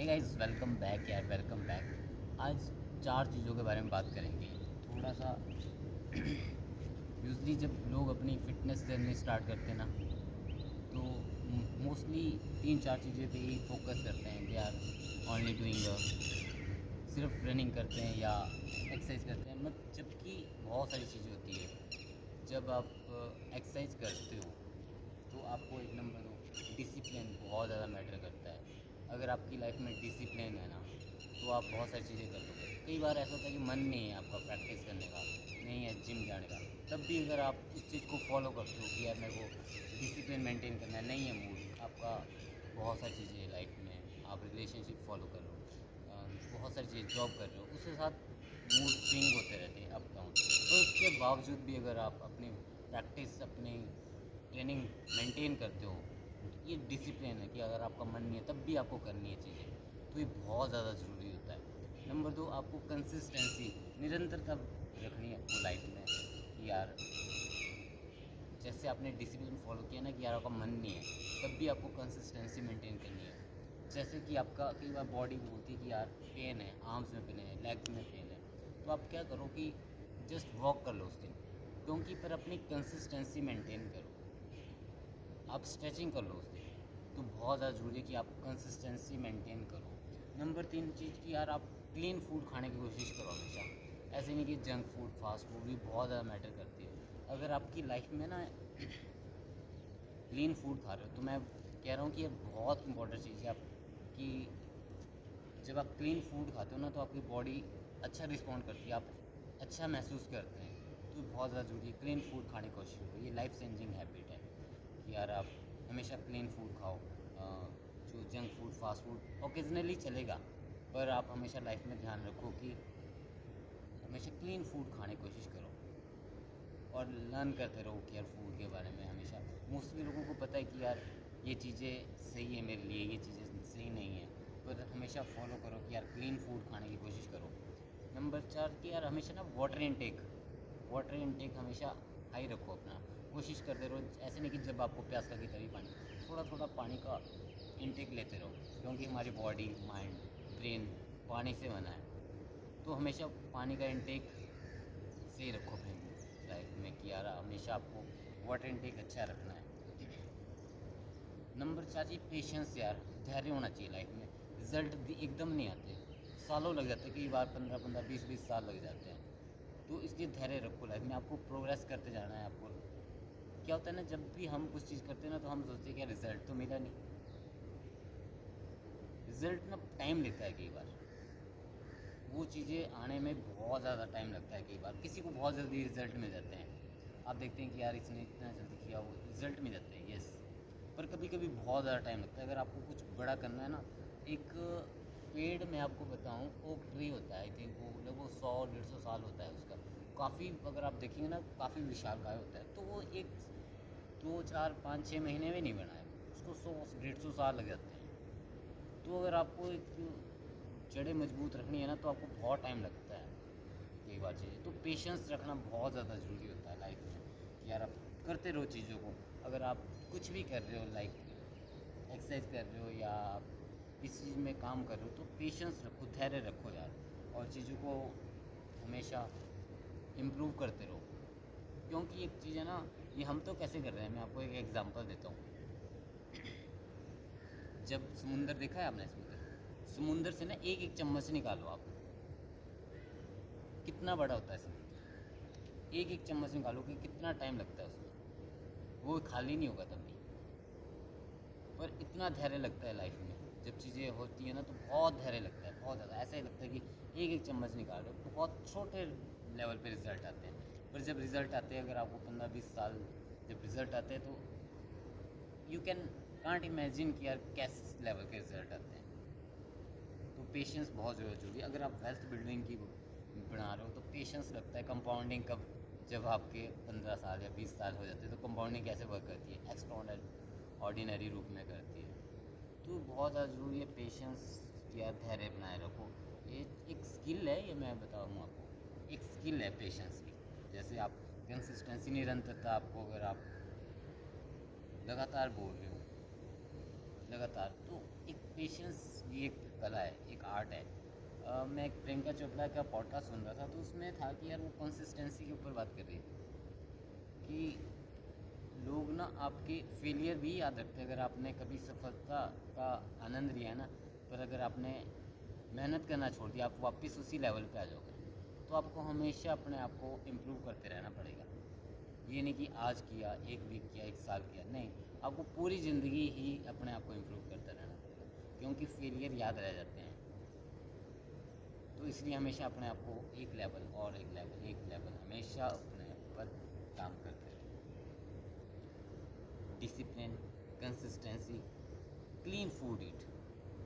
Guys, welcome back यार, welcome back. आज चार चीज़ों के बारे में बात करेंगे। थोड़ा सा यूजली जब लोग अपनी फ़िटनेस जर्नी स्टार्ट करते हैं ना, तो मोस्टली तीन चार चीज़ें पे ही फोकस करते हैं कि यार ओनली डूइंग, सिर्फ रनिंग करते हैं या एक्सरसाइज करते हैं, मत जबकि बहुत सारी चीज़ें होती है। जब आप एक्सरसाइज करते हो तो आपको एक नंबर दो डिसिप्लिन बहुत ज़्यादा मैटर करता है। अगर आपकी लाइफ में डिसिप्लिन है ना, तो आप बहुत सारी चीज़ें कर लोगे। कई बार ऐसा होता है कि मन नहीं है आपका प्रैक्टिस करने का, नहीं है जिम जाने का, तब भी अगर आप उस चीज़ को फॉलो करते हो कि यार मेरे को डिसिप्लिन मेंटेन करना है, नहीं है मूड आपका, बहुत सारी चीज़ें लाइफ में, आप रिलेशनशिप फॉलो कर रहे हो, बहुत सारी चीज़ें जॉब कर रहे हो, उसके साथ मूड स्विंग होते रहते हैं अप डाउन। तो उसके बावजूद भी अगर आप अपनी प्रैक्टिस, अपनी ट्रेनिंग मेंटेन करते हो, ये डिसिप्लिन है कि अगर आपका मन नहीं है तब भी आपको करनी है चीज़ें, तो ये बहुत ज़्यादा ज़रूरी होता है। नंबर दो, आपको कंसिस्टेंसी, निरंतरता रखनी है आपको लाइफ में कि यार जैसे आपने डिसिप्लिन फॉलो किया ना कि यार आपका मन नहीं है, तब भी आपको कंसिस्टेंसी मेंटेन करनी है। जैसे कि आपका कई बार बॉडी बोलती है कि यार पेन है, आर्म्स में पेन है, लेग्स में पेन है, तो आप क्या करो कि जस्ट वॉक कर लो उस दिन, क्योंकि पर अपनी कंसिस्टेंसी मेंटेन करो। आप स्ट्रेचिंग कर लो उस दिन, तो बहुत ज़्यादा ज़रूरी है कि आप कंसिस्टेंसी मेंटेन करो। नंबर तीन चीज़ कि यार आप क्लीन फूड खाने की कोशिश करो हमेशा। ऐसे नहीं कि जंक फूड, फास्ट फूड भी बहुत ज़्यादा मैटर करती है। अगर आपकी लाइफ में ना क्लीन फूड खा रहे हो, तो मैं कह रहा हूँ कि ये बहुत इंपॉर्टेंट चीज़ है आपकी। जब आप क्लीन फूड खाते हो ना, तो आपकी बॉडी अच्छा रिस्पॉन्ड करती है, आप अच्छा महसूस करते हैं। तो बहुत ज़्यादा ज़रूरी है क्लीन फूड खाने की कोशिश करो। ये लाइफ चेंजिंग हैबिट है कि यार आप हमेशा क्लीन फूड खाओ। जो junk food, fast food occasionally चलेगा, पर आप हमेशा लाइफ में ध्यान रखो कि हमेशा क्लीन फूड खाने की कोशिश करो और लर्न करते रहो कि यार फूड के बारे में। हमेशा मोस्टली लोगों को पता है कि यार ये चीज़ें सही है मेरे लिए, ये चीज़ें सही नहीं है, पर हमेशा फॉलो करो कि यार क्लीन फूड खाने की कोशिश करो। नंबर चार कि यार हमेशा ना वाटर इनटेक हमेशा हाई रखो अपना। कोशिश करते रहो, ऐसे नहीं कि जब आपको प्यास लगे तभी पानी, थोड़ा थोड़ा पानी का इनटेक लेते रहो, क्योंकि हमारी बॉडी, माइंड, ब्रेन पानी से बना है। तो हमेशा पानी का इनटेक सही रखो अपनी लाइफ में कि यार हमेशा आपको वाटर इनटेक अच्छा रखना है। नंबर चार जी पेशेंस, यार धैर्य होना चाहिए लाइफ में। रिजल्ट भी एकदम नहीं आते, सालों लग जाते हैं, कई बार 15-15, 20-20 साल लग जाते हैं। तो इसलिए धैर्य रखो लाइफ में, आपको प्रोग्रेस करते जाना है आपको। क्या होता है ना, जब भी हम कुछ चीज़ करते हैं ना, तो हम सोचते हैं कि रिजल्ट तो मिला नहीं। रिजल्ट ना टाइम लेता है कई बार, वो चीज़ें आने में बहुत ज़्यादा टाइम लगता है। कई बार किसी को बहुत जल्दी रिजल्ट मिल जाते हैं, आप देखते हैं कि यार इसने इतना जल्दी किया, वो रिजल्ट मिल जाते हैं, यस। पर कभी कभी बहुत ज़्यादा टाइम लगता है। अगर आपको कुछ बड़ा करना है ना, एक पेड़ में आपको बताऊं, ओक ट्री होता है, आई थिंक वो लगभग 100-150 साल होता है उसका। काफ़ी अगर आप देखेंगे ना, काफ़ी विशालकाय होता है। तो वो एक 2-4-5-6 महीने में नहीं बना है, उसको 100-150 साल लग जाते हैं। तो अगर आपको एक जड़ें मजबूत रखनी है ना, तो आपको बहुत टाइम लगता है कई बार चीज़ें। तो पेशेंस रखना बहुत ज़्यादा ज़रूरी होता है लाइफ में कि यार आप करते रहो चीज़ों को। अगर आप कुछ भी कर रहे हो, लाइक एक्सरसाइज कर रहे हो या आप किसी चीज़ में काम कर रहे हो, तो पेशेंस रखो, धैर्य रखो यार, और चीज़ों को हमेशा इम्प्रूव करते रहो। क्योंकि एक चीज़ है ना, ये हम तो कैसे कर रहे हैं, मैं आपको एक एग्जांपल देता हूँ। जब समुंदर देखा है आपने, समुंदर, समुंदर से ना एक एक चम्मच निकालो आप, कितना बड़ा होता है समुंदर। एक एक चम्मच निकालो कि कितना टाइम लगता है उसमें, वो खाली नहीं होगा तब भी। पर इतना धैर्य लगता है लाइफ में, जब चीज़ें होती है ना, तो बहुत धैर्य लगता है, बहुत ज़्यादा। ऐसा ही लगता है कि एक एक चम्मच निकाल रहे हो, बहुत छोटे लेवल पे रिजल्ट आते हैं। पर जब रिजल्ट आते हैं, अगर आपको 15-20 साल जब रिजल्ट आते हैं, तो यू कैन कांट इमेजिन कि यार कैस लेवल के रिजल्ट आते हैं। तो पेशेंस बहुत ज़रूरी है। अगर आप वेल्थ बिल्डिंग की बना रहे हो, तो पेशेंस लगता है। कंपाउंडिंग कब, जब आपके 15 साल या 20 साल हो जाते हैं, तो कंपाउंडिंग कैसे वर्क करती है, एक्स्ट्रा ऑर्डिनरी रूप में करती है। तो बहुत ज़्यादा ज़रूरी है पेशेंस या धैर्य बनाए रखो। ये एक स्किल है, ये मैं बताऊँ आपको, एक स्किल है पेशेंस की। जैसे आप कंसिस्टेंसी, निरंतरता, आपको अगर आप लगातार बोल रहे हो, लगातार, तो एक पेशेंस भी एक कला है, एक आर्ट है। मैं एक प्रियंका चोपड़ा का पॉडकास्ट सुन रहा था, तो उसमें था कि यार वो कंसिस्टेंसी के ऊपर बात कर रही थी कि लोग ना आपके फेलियर भी याद रखते हैं। अगर आपने कभी सफलता का आनंद लिया है ना, पर अगर आपने मेहनत करना छोड़ दिया, आप वापस उसी लेवल पे आ जाओगे। तो आपको हमेशा अपने आप को इम्प्रूव करते रहना पड़ेगा। ये नहीं कि आज किया, एक वीक किया, एक साल किया, नहीं, आपको पूरी ज़िंदगी ही अपने आप को इम्प्रूव करते रहना पड़ेगा, क्योंकि फेलियर याद रह जाते हैं। तो इसलिए हमेशा अपने आप को एक लेवल और एक लेवल, एक लेवल हमेशा अपने ऊपर काम करते रहे। डिसिप्लिन, कंसिस्टेंसी, क्लीन फूड ईट।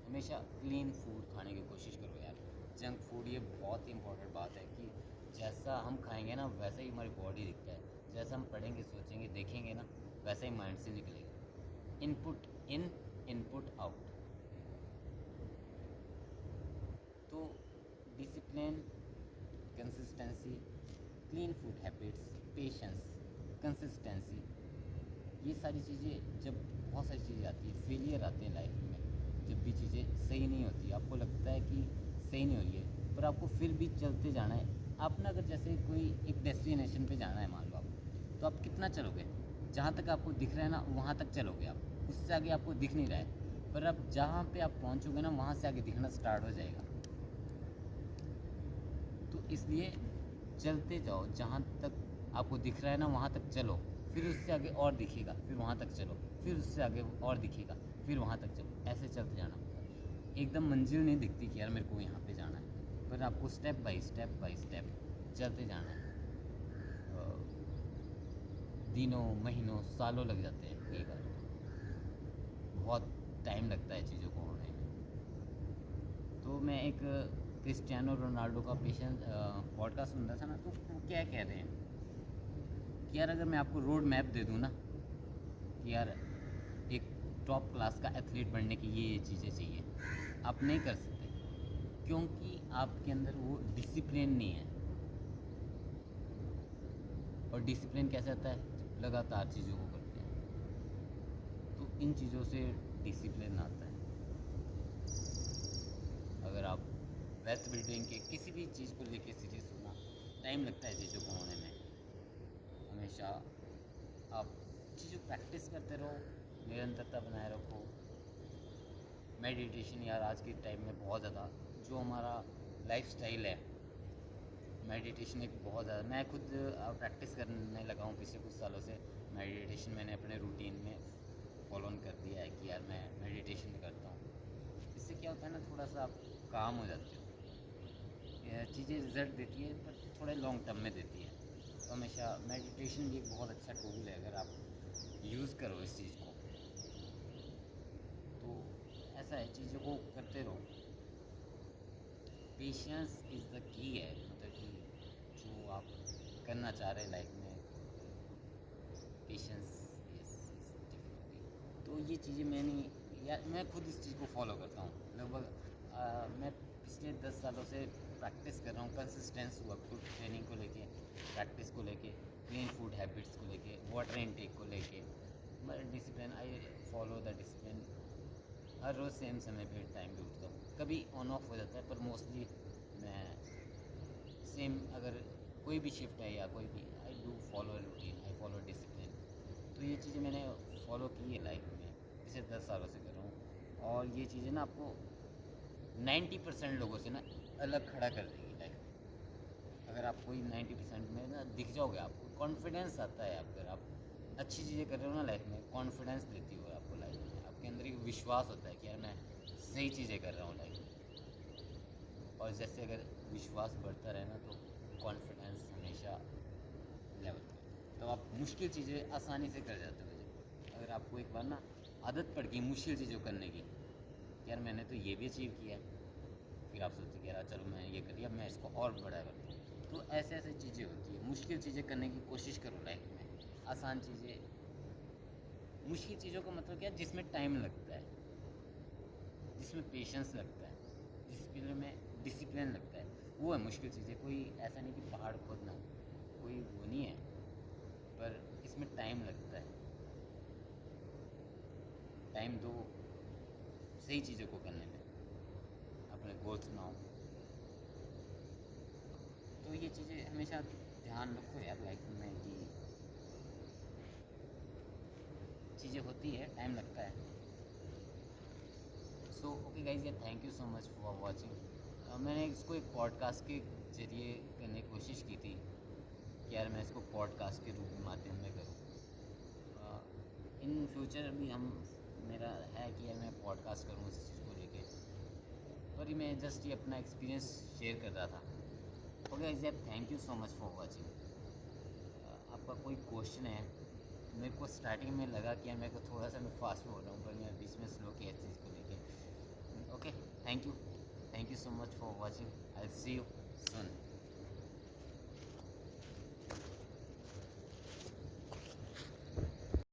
हमेशा क्लीन फूड खाने की कोशिश करो यार। जंक फूड, ये बहुत ही इंपॉर्टेंट बात है कि जैसा हम खाएंगे ना वैसा ही हमारी बॉडी दिखता है। जैसा हम पढ़ेंगे, सोचेंगे, देखेंगे ना, वैसा ही माइंड से निकलेगा। Input in, input out. तो discipline, consistency, clean food habits, patience, consistency, ये सारी चीज़ें, जब बहुत सारी चीज़ें आती है, फेलियर आते हैं लाइफ में, जब भी चीज़ें सही नहीं होती, आपको लगता है कि सही नहीं हो रही है, पर आपको फिर भी चलते जाना है। आप ना, अगर जैसे कोई एक डेस्टिनेशन पे जाना है मान लो आप, तो आप कितना चलोगे? जहाँ तक आपको दिख रहा है ना वहाँ तक चलोगे आप, उससे आगे आपको दिख नहीं रहा है। पर अब जहाँ पे आप पहुँचोगे ना वहाँ से आगे दिखना स्टार्ट हो जाएगा। तो इसलिए चलते जाओ, जहाँ तक आपको दिख रहा है ना वहाँ तक चलो, फिर उससे आगे और दिखेगा, फिर वहाँ तक चलो, फिर उससे आगे और दिखेगा, फिर वहाँ तक चलो, ऐसे चलते जाना। एकदम मंजिल नहीं दिखती कि यार मेरे को यहाँ पे जाना है, पर आपको step by step by step चलते जाना है। दिनों, महीनों, सालों लग जाते हैं कई बार, बहुत टाइम लगता है चीज़ों को होने में। तो मैं एक क्रिस्टियानो रोनाल्डो का पेशेंस पॉडकास्ट सुन रहा था ना, तो वो क्या कह रहे हैं कि यार अगर मैं आपको रोड मैप दे दूँ ना कि यार एक टॉप क्लास का एथलीट बनने की ये चीज़ें चाहिए, आप नहीं कर सकते, क्योंकि आपके अंदर वो डिसिप्लिन नहीं है। और डिसिप्लिन कैसे आता है? जब लगातार चीज़ों को करते हैं, तो इन चीज़ों से डिसिप्लिन आता है। अगर आप वेल्थ बिल्डिंग के किसी भी चीज़ को लेके सीरियस होना, टाइम लगता है चीज़ों को होने में। हमेशा आप चीज़ों प्रैक्टिस करते रहो, निरंतरता बनाए रखो। मेडिटेशन यार आज के टाइम में बहुत ज़्यादा, जो हमारा लाइफस्टाइल है, मेडिटेशन एक बहुत ज़्यादा, मैं खुद प्रैक्टिस करने लगा हूँ पिछले कुछ सालों से। मेडिटेशन मैंने अपने रूटीन में फॉलो ऑन कर दिया है कि यार मैं मेडिटेशन करता हूँ। इससे क्या होता है ना, थोड़ा सा आप काम हो जाते हो। चीज़ें रिजल्ट देती है पर थोड़े लॉन्ग टर्म में देती है। तो हमेशा मेडिटेशन भी एक बहुत अच्छा टूल है, अगर आप यूज़ करो इस चीज़ को। तो ऐसा है, चीज़ों को करते रहो। पेशेंस इज़ द की है, मतलब कि जो आप करना चाह रहे हैं लाइफ में, पेशेंस इज डिफिकल्टी। तो ये चीज़ें मैं खुद इस चीज़ को फॉलो करता हूँ लगभग। मैं पिछले 10 सालों से प्रैक्टिस कर रहा हूँ, कंसिस्टेंस हुआ फूड ट्रेनिंग को लेके, प्रैक्टिस को लेके, क्लीन फूड हैबिट्स को लेके, वाटर इनटेक को लेके। मैं discipline, I follow the discipline. हर रोज़ सेम समय पे टाइम पे उठता हूँ, कभी ऑन ऑफ हो जाता है, पर मोस्टली मैं सेम, अगर कोई भी शिफ्ट है या कोई भी, I do follow routine, I follow discipline. तो ये चीज़ें मैंने फॉलो की है लाइफ में, पिछले 10 सालों से कर रहा हूँ। और ये चीज़ें ना आपको 90% लोगों से ना अलग खड़ा कर देगी लाइफ में। अगर आप कोई 90% में ना दिख जाओगे, आपको कॉन्फिडेंस आता है। अगर आप अच्छी चीज़ें कर रहे हो ना लाइफ में, कॉन्फिडेंस देती हो आपको लाइफ में, आपके अंदर एक विश्वास होता है कि यार मैं सही चीज़ें कर रहा हूँ लाइफ में। और जैसे अगर विश्वास बढ़ता रहे ना, तो कॉन्फिडेंस हमेशा लेवल पे, तो आप मुश्किल चीज़ें आसानी से कर जाते हो। अगर आपको एक बार ना आदत पड़ गई मुश्किल चीज़ों करने की, यार मैंने तो ये भी अचीव किया है, फिर आप सोचते कि यार चलो मैं ये कर लिया, मैं इसको और बड़ा करता हूँ। तो ऐसे ऐसे चीज़ें होती है। मुश्किल चीज़ें करने की कोशिश करो लाइफ में, आसान चीज़ें। मुश्किल चीज़ों का मतलब क्या है? जिसमें टाइम लगता है, जिसमें पेशेंस लगता है, जिसमें डिसिप्लिन लगता है, वो है मुश्किल चीज़ें। कोई ऐसा नहीं कि पहाड़ खोदना, कोई वो नहीं है, पर इसमें टाइम लगता है। टाइम दो, सही चीज़ों को करने में, अपने गोल्स बनाओ। तो ये चीज़ें हमेशा ध्यान रखो यार लाइफ में कि चीज़ें होती है, टाइम लगता है। सो ओके गाइज, यार thank you so much for watching. मैंने इसको एक पॉडकास्ट के ज़रिए करने की कोशिश की थी कि यार मैं इसको पॉडकास्ट के रूप में माध्यम में करूँ। इन फ्यूचर भी मेरा है कि यार मैं पॉडकास्ट करूँ इस चीज़ को लेके, पर मैं जस्ट ये अपना एक्सपीरियंस शेयर कर रहा था। ओके गाइज, यार thank you so much for watching. आपका कोई क्वेश्चन है? मेरे को स्टार्टिंग में लगा कि यार मेरे को थोड़ा सा मैं फास्ट बोल रहा हूँ, पर मैं बीच में स्लो किया इस चीज़ को लेके। Okay, thank you so much for watching. I will see you soon.